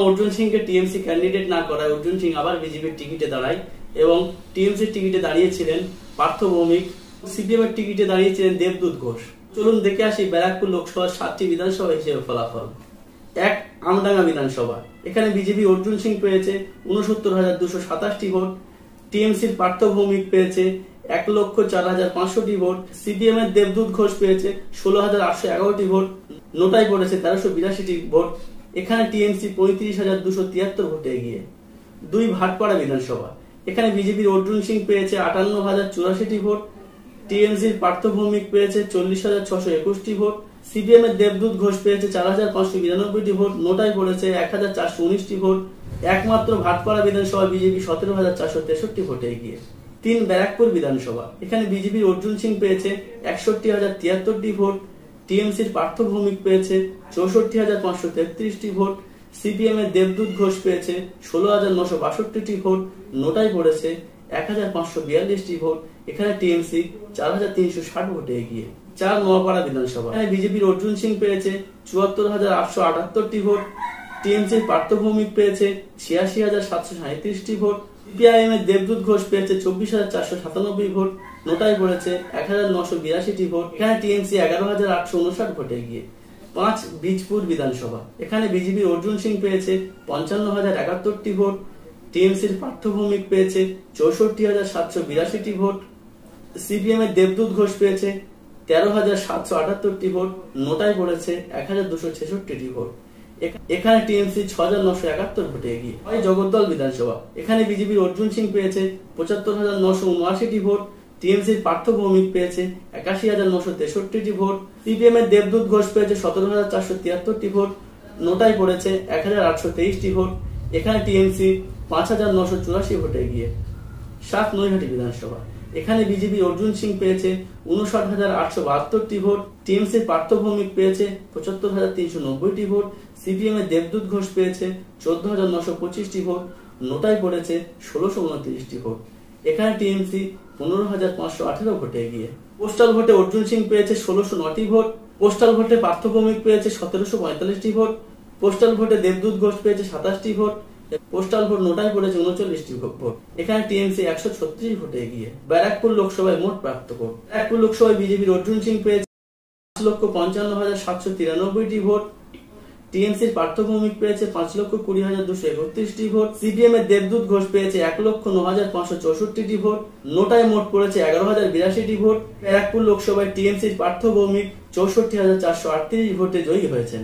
অর্জুন সিংকে TMC candidate না করায় অর্জুন সিং আবার বিজেপির টিকিটে দাঁড়ায় এবং টিএমসির টিকিটে দাঁড়িয়েছিলেন পার্থ ভৌমিক, সিপিএম এর টিকিটে দাঁড়িয়েছিলেন দেবদূত ঘোষ। চলুন দেখে আসি ব্যারাকপুর লোকসভার 7টি বিধানসভা হিসেবে ফলাফল। 1. আমডাঙ্গা বিধানসভা। এখানে বিজেপি অর্জুন সিং পেয়েছে 69,227টি ভোট, টিএমসির পার্থ ভৌমিক পেয়েছে 1,04,500টি ভোট, সিপিএম এর দেবদূত ঘোষ পেয়েছে 16,811টি ভোট, নোটায় পড়েছে 1382টি ভোট। এখানে টিএমসি 35,273 ভোটে এগিয়ে। 2. ভাটপাড়া বিধানসভা। এখানে বিজেপির অর্জুন সিং পেয়েছে 58,084টি ভোট, টিএমসির পার্থ ভৌমিক পেয়েছে 40,621টি ভোট, সিপিএম এর দেবদূত ঘোষ পেয়েছে 4,592টি ভোট, নোটায় পড়েছে 1,419টি ভোট। একমাত্র ভাটপাড়া বিধানসভা বিজেপি 17,463 ভোটে এগিয়ে। 3. ব্যারাকপুর বিধানসভা। এখানে বিজেপির অর্জুন সিং পেয়েছে 61,073টি ভোট, টিএমসির পার্থ ভৌমিক পেয়েছে 64,533টি ভোট, সিপিএম এর দেবদূত ঘোষ পেয়েছে 16,962টি ভোট, নোটায় পড়েছে 1,542টি ভোট। এখানে টিএমসি 4,360 ভোটে এগিয়ে। 4. নোয়াপাড়া বিধানসভা। এখানে বিজেপির অর্জুন সিং পেয়েছে 74,878টি ভোট, টিএমসির পার্থ ভৌমিক পেয়েছে 86,737টি ভোট, সিপিআইএম এর দেবদূত ঘোষ পেয়েছে 24,497 ভোট, নোটায় পড়েছে 1,982টি ভোট। এখানে টিএমসি 11,859 ভোটে এগিয়ে। 5. বীজপুর বিধানসভা। এখানে বিজেপির অর্জুন সিং পেয়েছে 55,071টি ভোট, টিএমসির পার্থ ভৌমিক পেয়েছে 64,782টি ভোট, সিপিএম এর দেবদূত ঘোষ পেয়েছে 13,778টি ভোট, নোটায় পড়েছে 1,266টি ভোট। এখানে টিএমসি 6,971 ভোটে এগিয়ে। জগদ্দল বিধানসভা। এখানে বিজেপির অর্জুন সিং পেয়েছে 75,979টি ভোট, টিএমসির পার্থ ভৌমিক পেয়েছে 81,963টি ভোট, সিপিএম এর দেবদূত ঘোষ পেয়েছে 17,473টি ভোট, নোটায় পড়েছে 1,823টি ভোট। এখানে টিএমসি 5,984 ভোটে এগিয়ে। 7. নৈহাটি বিধানসভা। এখানে বিজেপি অর্জুন সিং পেয়েছে 59,872টি ভোট, টিএমসির পার্থ ভৌমিক পেয়েছে 75,390টি ভোট, সিপিএম এর দেবদূত ঘোষ পেয়েছে 14,925টি ভোট, নোটায় পড়েছে 1,629টি ভোট। এখানে টিএমসি 15,518 ভোটে এগিয়ে। পোস্টাল ভোটে অর্জুন সিং পেয়েছে 1,609টি ভোট, পোস্টাল ভোটে পার্থ ভৌমিক পেয়েছে 1,745টি ভোট, পোস্টাল ভোটে দেবদূত ঘোষ পেয়েছে 27টি ভোট, পোস্টাল ভোট নোটায় পড়েছে 39টি ভোট। এখানে টিএমসি 136 ভোটে এগিয়ে। ব্যারাকপুর লোকসভায় মোট প্রাপ্ত ভোট। ব্যারাকপুর লোকসভায় বিজেপির অর্জুন সিং পেয়েছে 5,55,793টি ভোট, টিএমসির পার্থ ভৌমিক পেয়েছে 5,20,231টি ভোট, সিপিএম এর দেবদূত ঘোষ পেয়েছে 1,09,564টি ভোট, নোটায় মোট পড়েছে 11,082টি ভোট। ব্যারাকপুর লোকসভায় টিএমসির পার্থ ভৌমিক 64,438 ভোটে জয়ী হয়েছেন।